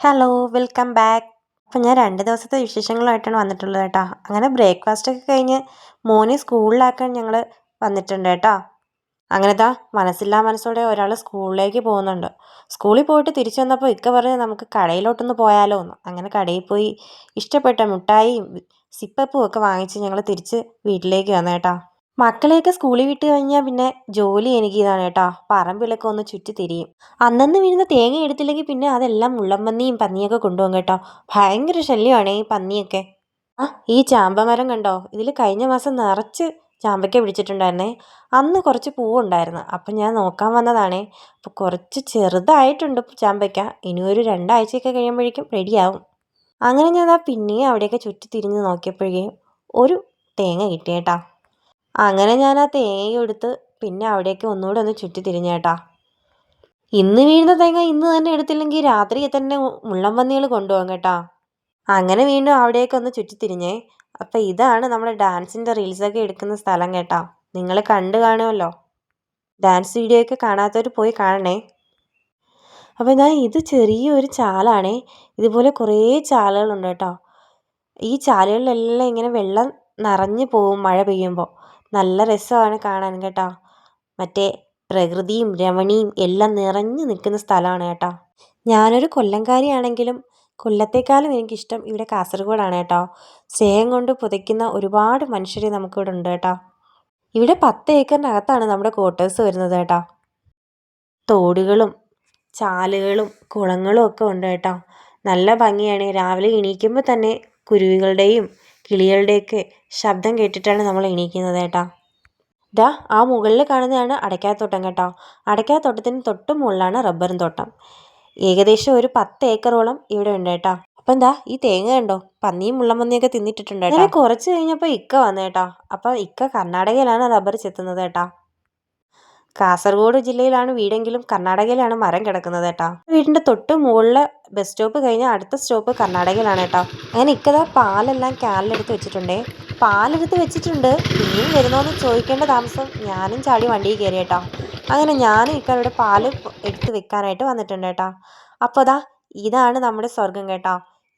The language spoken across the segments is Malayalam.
Hello, welcome back. അപ്പം ഞാൻ 2 ദിവസത്തെ വിശേഷങ്ങളുമായിട്ടാണ് വന്നിട്ടുള്ളത് കേട്ടോ. അങ്ങനെ ബ്രേക്ക്ഫാസ്റ്റൊക്കെ കഴിഞ്ഞ് മോനെ സ്കൂളിലാക്കാൻ ഞങ്ങൾ വന്നിട്ടുണ്ട് കേട്ടോ. അങ്ങനെ മനസ്സില്ലാ മനസ്സോടെ ഒരാൾ സ്കൂളിലേക്ക് പോകുന്നുണ്ട്. സ്കൂളിൽ പോയിട്ട് തിരിച്ചു വന്നപ്പോൾ ഇക്ക പറഞ്ഞ് നമുക്ക് കടയിലോട്ടൊന്ന് പോയാലോ എന്ന്. അങ്ങനെ കടയിൽ പോയി ഇഷ്ടപ്പെട്ട മിഠായിയും സിപ്പപ്പും ഒക്കെ വാങ്ങിച്ച് ഞങ്ങൾ തിരിച്ച് വീട്ടിലേക്ക് വന്നു കേട്ടോ. മക്കളെയൊക്കെ സ്കൂളിൽ വിട്ട് കഴിഞ്ഞാൽ പിന്നെ ജോലി എനിക്ക് ഇതാണ് കേട്ടോ. പറമ്പിലൊക്കെ ഒന്ന് ചുറ്റി തിരിയും. അന്നന്ന് വീഴുന്ന തേങ്ങ എടുത്തില്ലെങ്കിൽ പിന്നെ അതെല്ലാം മുള്ളൻപന്നിയും പന്നിയൊക്കെ കൊണ്ടുപോകും കേട്ടോ. ഭയങ്കര ശല്യമാണേ ഈ പന്നിയൊക്കെ. ഈ ചാമ്പമരം കണ്ടോ, ഇതിൽ കഴിഞ്ഞ മാസം നിറച്ച് ചാമ്പയ്ക്ക പിടിച്ചിട്ടുണ്ടായിരുന്നേ. അന്ന് കുറച്ച് പൂവുണ്ടായിരുന്നു. അപ്പം ഞാൻ നോക്കാൻ വന്നതാണേ. അപ്പോൾ കുറച്ച് ചെറുതായിട്ടുണ്ട് ചാമ്പയ്ക്ക. ഇനി ഒരു 2 ആഴ്ചയൊക്കെ കഴിയുമ്പോഴേക്കും റെഡിയാവും. അങ്ങനെ ഞാൻ പിന്നെയും അവിടെയൊക്കെ ചുറ്റി തിരിഞ്ഞ് നോക്കിയപ്പോഴേ ഒരു തേങ്ങ കിട്ടിയേട്ടാ. അങ്ങനെ ഞാൻ ആ തേങ്ങ എടുത്ത് പിന്നെ അവിടേക്ക് ഒന്നുകൂടെ ഒന്ന് ചുറ്റി തിരിഞ്ഞേട്ടാ. ഇന്ന് വീഴുന്ന തേങ്ങ ഇന്ന് തന്നെ എടുത്തില്ലെങ്കിൽ രാത്രി തന്നെ മുള്ളൻപന്നികൾ കൊണ്ടുപോകും കേട്ടാ. അങ്ങനെ വീണ്ടും അവിടേക്ക് ഒന്ന് ചുറ്റിത്തിരിഞ്ഞേ. അപ്പം ഇതാണ് നമ്മുടെ ഡാൻസിൻ്റെ റീൽസൊക്കെ എടുക്കുന്ന സ്ഥലം കേട്ടാ. നിങ്ങൾ കണ്ടു കാണുമല്ലോ. ഡാൻസ് വീഡിയോ ഒക്കെ കാണാത്തവർ പോയി കാണണേ. അപ്പം ഇത് ചെറിയൊരു ചാലാണേ. ഇതുപോലെ കുറേ ചാലുകളുണ്ട് കേട്ടോ. ഈ ചാലുകളിലെല്ലാം ഇങ്ങനെ വെള്ളം നിറഞ്ഞു പോവും മഴ പെയ്യുമ്പോൾ. നല്ല രസമാണ് കാണാൻ കേട്ടോ. മറ്റേ പ്രകൃതിയും രമണിയും എല്ലാം നിറഞ്ഞു നിൽക്കുന്ന സ്ഥലമാണ് കേട്ടോ. ഞാനൊരു കൊല്ലംകാരിയാണെങ്കിലും കൊല്ലത്തേക്കാളും എനിക്കിഷ്ടം ഇവിടെ കാസർഗോഡാണ് കേട്ടോ. സ്നേഹം കൊണ്ട് പുതയ്ക്കുന്ന ഒരുപാട് മനുഷ്യർ നമുക്കിവിടെ ഉണ്ട് കേട്ടോ. ഇവിടെ 10 ഏക്കറിനകത്താണ് നമ്മുടെ ക്വാർട്ടേഴ്സ് വരുന്നത് കേട്ടോ. തോടുകളും ചാലുകളും കുളങ്ങളും ഒക്കെ ഉണ്ട് കേട്ടോ. നല്ല ഭംഗിയാണ്. രാവിലെ എണീക്കുമ്പോൾ തന്നെ കുരുവികളുടെയും കിളികളുടെയൊക്കെ ശബ്ദം കേട്ടിട്ടാണ് നമ്മൾ എണീക്കുന്നത് കേട്ടോ. ആ മുകളിൽ കാണുന്നതാണ് അടയ്ക്കാത്തോട്ടം കേട്ടോ. അടയ്ക്കാത്തോട്ടത്തിന് തൊട്ട് മുകളിലാണ് റബ്ബറും തോട്ടം. ഏകദേശം ഒരു 10 ഏക്കറോളം ഇവിടെ ഉണ്ട് കേട്ടോ. അപ്പം ഈ തേങ്ങ കണ്ടോ, പന്നിയും മുള്ളൻപന്നിയൊക്കെ തിന്നിട്ടിട്ടുണ്ട് കേട്ടോ. കുറച്ച് കഴിഞ്ഞപ്പോൾ ഇക്ക വന്നു കേട്ടോ. അപ്പം ഇക്ക കർണാടകയിലാണ് റബ്ബർ ചെത്തുന്നത് കേട്ടോ. കാസർഗോഡ് ജില്ലയിലാണ് വീടെങ്കിലും കർണാടകയിലാണ് മരം കിടക്കുന്നത് കേട്ടോ. വീടിൻ്റെ തൊട്ട് മുകളിലെ ബസ് സ്റ്റോപ്പ് കഴിഞ്ഞാൽ അടുത്ത സ്റ്റോപ്പ് കർണാടകയിലാണ് കേട്ടോ. അങ്ങനെ ഇക്കതാ പാലെല്ലാം ക്യാനിലെടുത്ത് വെച്ചിട്ടുണ്ടേ. പാലെടുത്ത് വെച്ചിട്ടുണ്ട്. ഇനിയും വരുന്നോന്ന് ചോദിക്കേണ്ട താമസം ഞാനും ചാടി വണ്ടിയിൽ കയറി കേട്ടോ. അങ്ങനെ ഞാനും ഇക്കവിടെ പാല് എടുത്ത് വെക്കാനായിട്ട് വന്നിട്ടുണ്ട് കേട്ടോ. അപ്പോൾ ഇതാണ് നമ്മുടെ സ്വർഗം കേട്ടോ.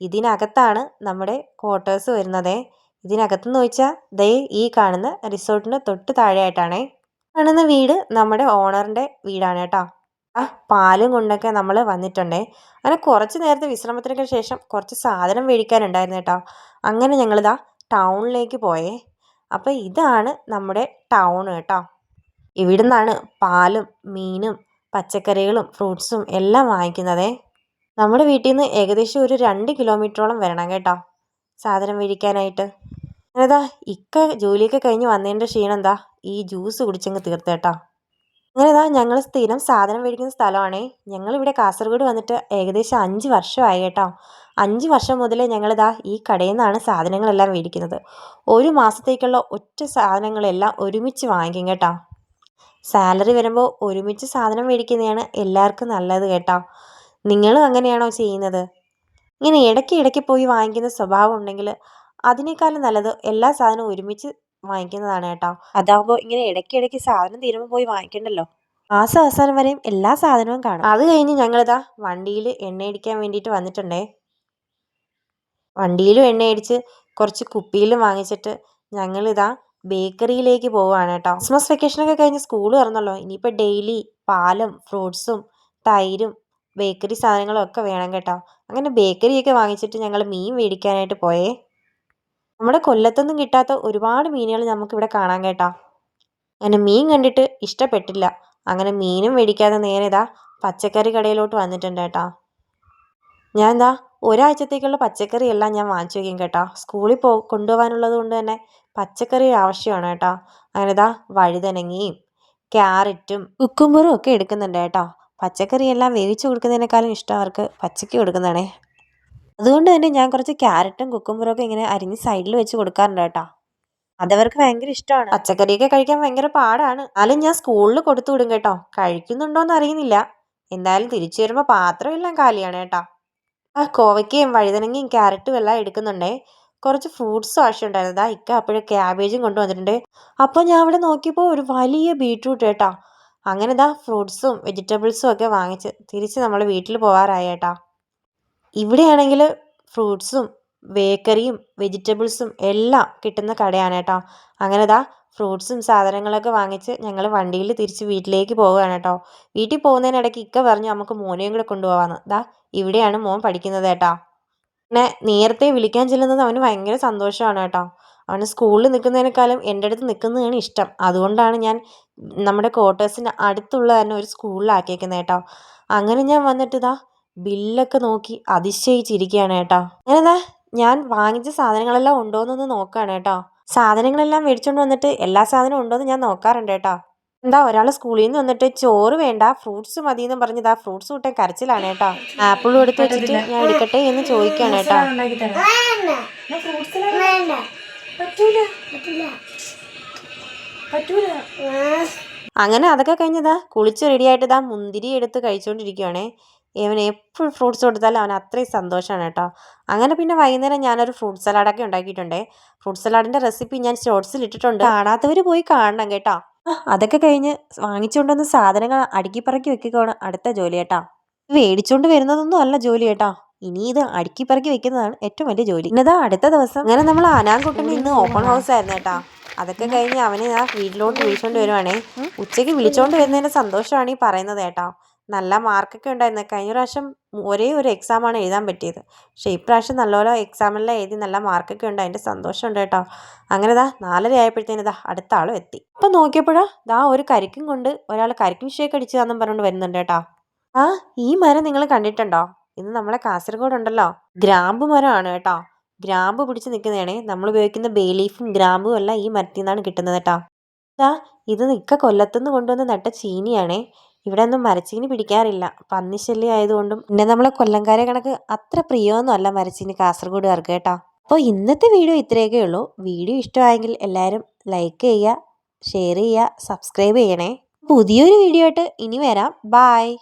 ഇതിനകത്താണ് നമ്മുടെ ക്വാർട്ടേഴ്സ് വരുന്നതേ. ഇതിനകത്തെന്ന് ചോദിച്ചാൽ ഈ കാണുന്ന റിസോർട്ടിന് തൊട്ട് താഴെയായിട്ടാണേ. കാണുന്ന വീട് നമ്മുടെ ഓണറിൻ്റെ വീടാണ് കേട്ടോ. പാലും കൊണ്ടൊക്കെ നമ്മൾ വന്നിട്ടുണ്ടേ. അങ്ങനെ കുറച്ച് നേരത്തെ വിശ്രമത്തിനൊക്കെ ശേഷം കുറച്ച് സാധനം മേടിക്കാനുണ്ടായിരുന്നു കേട്ടോ. അങ്ങനെ ഞങ്ങളിതാ ടൗണിലേക്ക് പോയേ. അപ്പോൾ ഇതാണ് നമ്മുടെ ടൗൺ കേട്ടോ. ഇവിടെ നിന്നാണ് പാലും മീനും പച്ചക്കറികളും ഫ്രൂട്ട്സും എല്ലാം വാങ്ങിക്കുന്നതേ. നമ്മുടെ വീട്ടിൽ നിന്ന് ഏകദേശം ഒരു 2 കിലോമീറ്ററോളം വരണം കേട്ടോ സാധനം മേടിക്കാനായിട്ട്. അങ്ങനെ ഇക്ക ജോലിയൊക്കെ കഴിഞ്ഞ് വന്നതിൻ്റെ ക്ഷീണം ഈ ജ്യൂസ് കുടിച്ചങ്ങ് തീർത്തേട്ടാ. അങ്ങനെ ഞങ്ങൾ സ്ഥിരം സാധനം മേടിക്കുന്ന സ്ഥലമാണേ. ഞങ്ങളിവിടെ കാസർഗോഡ് വന്നിട്ട് ഏകദേശം 5 വർഷമായി കേട്ടോ. 5 വർഷം മുതലേ ഞങ്ങളിതാ ഈ കടയിൽ നിന്നാണ് സാധനങ്ങളെല്ലാം മേടിക്കുന്നത്. ഒരു മാസത്തേക്കുള്ള ഒറ്റ സാധനങ്ങളെല്ലാം ഒരുമിച്ച് വാങ്ങിക്കും കേട്ടോ. സാലറി വരുമ്പോൾ ഒരുമിച്ച് സാധനം മേടിക്കുന്നതാണ് എല്ലാവർക്കും നല്ലത് കേട്ടോ. നിങ്ങളും അങ്ങനെയാണോ ചെയ്യുന്നത്? ഇങ്ങനെ ഇടയ്ക്ക് പോയി വാങ്ങിക്കുന്ന സ്വഭാവം ഉണ്ടെങ്കിൽ അതിനേക്കാളും നല്ലത് എല്ലാ സാധനവും ഒരുമിച്ച് വാങ്ങിക്കുന്നതാണ് കേട്ടോ. അതാകുമ്പോൾ ഇങ്ങനെ ഇടയ്ക്കിടയ്ക്ക് സാധനം തീരുമ്പോൾ പോയി വാങ്ങിക്കണ്ടല്ലോ. മാസം അവസാനം വരെയും എല്ലാ സാധനവും കാണും. അത് കഴിഞ്ഞ് ഞങ്ങളിതാ വണ്ടിയിൽ എണ്ണയടിക്കാൻ വേണ്ടിയിട്ട് വന്നിട്ടുണ്ടേ. വണ്ടിയിലും എണ്ണയടിച്ച് കുറച്ച് കുപ്പിയിലും വാങ്ങിച്ചിട്ട് ഞങ്ങളിതാ ബേക്കറിയിലേക്ക് പോവുകയാണ് കേട്ടോ. ക്രിസ്മസ് വെക്കേഷനൊക്കെ കഴിഞ്ഞ് സ്കൂൾ തുറന്നല്ലോ. ഇനിയിപ്പോൾ ഡെയിലി പാലും ഫ്രൂട്ട്സും തൈരും ബേക്കറി സാധനങ്ങളും ഒക്കെ വേണം കേട്ടോ. അങ്ങനെ ബേക്കറിയൊക്കെ വാങ്ങിച്ചിട്ട് ഞങ്ങൾ മീൻ മേടിക്കാനായിട്ട് പോയേ. നമ്മുടെ കൊല്ലത്തൊന്നും കിട്ടാത്ത ഒരുപാട് മീനുകൾ നമുക്കിവിടെ കാണാൻ കേട്ടോ. അങ്ങനെ മീൻ കണ്ടിട്ട് ഇഷ്ടപ്പെട്ടില്ല. അങ്ങനെ മീനും മേടിക്കാതെ നേരെ പച്ചക്കറി കടയിലോട്ട് വന്നിട്ടുണ്ട് കേട്ടോ. ഞാൻ ഒരാഴ്ചത്തേക്കുള്ള പച്ചക്കറി എല്ലാം ഞാൻ വാങ്ങിച്ചു വയ്ക്കും കേട്ടോ. സ്കൂളിൽ കൊണ്ടുപോകാനുള്ളത് കൊണ്ട് തന്നെ പച്ചക്കറി ആവശ്യമാണ് കേട്ടോ. അങ്ങനെ വഴുതനങ്ങയും ക്യാരറ്റും കുക്കുമ്പറും ഒക്കെ എടുക്കുന്നുണ്ട് കേട്ടോ. പച്ചക്കറി എല്ലാം വേവിച്ച് കൊടുക്കുന്നതിനേക്കാളും ഇഷ്ടം അവർക്ക് പച്ചക്ക് കൊടുക്കുന്നതാണേ. അതുകൊണ്ട് തന്നെ ഞാൻ കുറച്ച് ക്യാരറ്റും കുക്കുമ്പറൊക്കെ ഇങ്ങനെ അരിഞ്ഞ് സൈഡിൽ വെച്ച് കൊടുക്കാറുണ്ട് കേട്ടോ. അതവർക്ക് ഭയങ്കര ഇഷ്ടമാണ്. പച്ചക്കറിയൊക്കെ കഴിക്കാൻ ഭയങ്കര പാടാണ്. എന്നാലും ഞാൻ സ്കൂളിൽ കൊടുത്തു വിടും കേട്ടോ. കഴിക്കുന്നുണ്ടോയെന്ന് അറിയുന്നില്ല. എന്തായാലും തിരിച്ചു വരുമ്പോൾ പാത്രം എല്ലാം കാലിയാണ് കേട്ടോ. കോവയ്ക്കയും വഴുതനങ്ങയും ക്യാരറ്റും എല്ലാം എടുക്കുന്നുണ്ടേ. കുറച്ച് ഫ്രൂട്ട്സ് ആവശ്യമുണ്ടായിരുന്നു. ഇക്ക അപ്പോഴും ക്യാബേജും കൊണ്ടുവന്നിട്ടുണ്ട്. അപ്പോൾ ഞാൻ അവിടെ നോക്കിയപ്പോൾ ഒരു വലിയ ബീട്രൂട്ട് കേട്ടോ. അങ്ങനെ ഫ്രൂട്ട്സും വെജിറ്റബിൾസും ഒക്കെ വാങ്ങിച്ച് തിരിച്ച് നമ്മൾ വീട്ടിൽ പോകാറായി കേട്ടോ. ഇവിടെയാണെങ്കിൽ ഫ്രൂട്ട്സും ബേക്കറിയും വെജിറ്റബിൾസും എല്ലാം കിട്ടുന്ന കടയാണ് കേട്ടോ. അങ്ങനെ ദാ ഫ്രൂട്ട്സും സാധനങ്ങളൊക്കെ വാങ്ങിച്ച് ഞങ്ങൾ വണ്ടിയിൽ തിരിച്ച് വീട്ടിലേക്ക് പോവുകയാണ് കേട്ടോ. വീട്ടിൽ പോകുന്നതിനിടയ്ക്ക് ഇക്ക പറഞ്ഞു നമുക്ക് മോനെയും കൂടെ കൊണ്ടുപോകാമെന്ന്. ദാ ഇവിടെയാണ് മോൻ പഠിക്കുന്നത് കേട്ടോ. പിന്നെ നേരത്തെ വിളിക്കാൻ ചെല്ലുന്നത് അവന് ഭയങ്കര സന്തോഷമാണ് കേട്ടോ. അവന് സ്കൂളിൽ നിൽക്കുന്നതിനേക്കാളും എൻ്റെ അടുത്ത് നിൽക്കുന്നതാണ് ഇഷ്ടം. അതുകൊണ്ടാണ് ഞാൻ നമ്മുടെ ക്വാർട്ടേഴ്സിന് അടുത്തുള്ള തന്നെ ഒരു സ്കൂളിലാക്കിയേക്കുന്നത് കേട്ടോ. അങ്ങനെ ഞാൻ വന്നിട്ട് ഇതാ ബില്ലൊക്കെ നോക്കി അതിശയിച്ചിരിക്കുകയാണ് കേട്ടോ. അങ്ങനെ ദാ ഞാൻ വാങ്ങിച്ച സാധനങ്ങളെല്ലാം ഉണ്ടോയെന്നൊന്ന് നോക്കുകയാണ് കേട്ടോ. സാധനങ്ങളെല്ലാം മേടിച്ചുകൊണ്ട് വന്നിട്ട് എല്ലാ സാധനവും ഉണ്ടോയെന്ന് ഞാൻ നോക്കാറുണ്ട് കേട്ടോ. എന്താ ഒരാൾ സ്കൂളിൽ നിന്ന് വന്നിട്ട് ചോറ് വേണ്ട ഫ്രൂട്ട്സ് മതി എന്ന് പറഞ്ഞത് ആ ഫ്രൂട്ട്സ് കൂട്ടാൻ കരച്ചിലാണ് കേട്ടോ. ആപ്പിളും എടുത്ത് വെച്ചിട്ട് ഞാൻ എടുക്കട്ടെ എന്ന് ചോദിക്കുകയാണ് കേട്ടോ. അങ്ങനെ അതൊക്കെ കഴിഞ്ഞതാ കുളിച്ച് റെഡിയായിട്ട് ഇതാ മുന്തിരി എടുത്ത് കഴിച്ചുകൊണ്ടിരിക്കുകയാണേ. ഇവൻ എപ്പോഴും ഫ്രൂട്ട്സ് കൊടുത്താലും അവൻ അത്രയും സന്തോഷമാണ് കേട്ടോ. അങ്ങനെ പിന്നെ വൈകുന്നേരം ഞാനൊരു ഫ്രൂട്ട് സലാഡൊക്കെ ഉണ്ടാക്കിയിട്ടുണ്ടേ. ഫ്രൂട്ട് സലാഡിൻ്റെ റെസിപ്പി ഞാൻ ഷോർട്സിൽ ഇട്ടിട്ടുണ്ട്, കാണാത്തവർ പോയി കാണണം കേട്ടോ. അതൊക്കെ കഴിഞ്ഞ് വാങ്ങിച്ചുകൊണ്ടുവന്ന സാധനങ്ങൾ അടുക്കിപ്പറക്കി വെക്കുകയാണ് അടുത്ത ജോലി കേട്ടോ. മേടിച്ചുകൊണ്ട് വരുന്നതൊന്നും അല്ല ജോലി കേട്ടോ, ഇനി ഇത് അടുക്കിപ്പറക്കി വെക്കുന്നതാണ് ഏറ്റവും വലിയ ജോലി. ഇന്നതാ അടുത്ത ദിവസം അങ്ങനെ നമ്മൾ ആനാൻകുട്ടന് ഇന്ന് ഓപ്പൺ ഹൗസ് ആയിരുന്നു കേട്ടോ. അതൊക്കെ കഴിഞ്ഞ് അവനെ ആ വീട്ടിലോട്ട് വിളിച്ചോണ്ട് വരുവാണേ. ഉച്ചയ്ക്ക് വിളിച്ചോണ്ട് വരുന്നതിൻ്റെ സന്തോഷമാണ് ഈ പറയുന്നത് കേട്ടോ. നല്ല മാർക്കൊക്കെ ഉണ്ടായിരുന്നു. കഴിഞ്ഞ പ്രാവശ്യം ഒരേ ഒരു എക്സാമാണ് എഴുതാൻ പറ്റിയത്, പക്ഷേ ഇപ്രാവശ്യം നല്ലപോലെ എക്സാമെല്ലാം എഴുതി നല്ല മാർക്കൊക്കെ ഉണ്ട്, അതിൻ്റെ സന്തോഷമുണ്ട് കേട്ടോ. അങ്ങനെ ദാ 4:30 ആയപ്പോഴത്തേന് ഇതാ അടുത്ത ആളും എത്തി. അപ്പം നോക്കിയപ്പോഴാ ദാ ഒരു കരിക്കും കൊണ്ട് ഒരാൾ കരിക്കും ഷേക്ക് അടിച്ചതാണെന്നും പറഞ്ഞുകൊണ്ട് വരുന്നുണ്ട് കേട്ടോ. ആ ഈ മരം നിങ്ങൾ കണ്ടിട്ടുണ്ടോ? ഇത് നമ്മളെ കാസർഗോഡ് ഉണ്ടല്ലോ ഗ്രാമ്പു മരമാണ് കേട്ടോ. ഗ്രാമ്പ് പിടിച്ച് നിൽക്കുന്നതാണേ. നമ്മൾ ഉപയോഗിക്കുന്ന ബേ ലീഫും ഗ്രാമ്പും എല്ലാം ഈ മരത്തിൽ നിന്നാണ് കിട്ടുന്നത് കേട്ടോ. ഇത് നിൽക്ക കൊല്ലത്തുനിന്ന് കൊണ്ടുവന്ന് നട്ട ചീനിയാണേ. ഇവിടെ ഒന്നും മരച്ചീനി പിടിക്കാറില്ല, പന്നിശല്യം ആയതുകൊണ്ടും പിന്നെ നമ്മളെ കൊല്ലംകാരെ കണക്ക് അത്ര പ്രിയമൊന്നും അല്ല മരച്ചീനി കാസർഗോഡുകാർക്ക് കേട്ടോ. അപ്പോൾ ഇന്നത്തെ വീഡിയോ ഇത്രയൊക്കെ ഉള്ളൂ. വീഡിയോ ഇഷ്ടമായെങ്കിൽ എല്ലാവരും ലൈക്ക് ചെയ്യുക, ഷെയർ ചെയ്യുക, സബ്സ്ക്രൈബ് ചെയ്യണേ. പുതിയൊരു വീഡിയോ ആയിട്ട് ഇനി വരാം. ബായ്.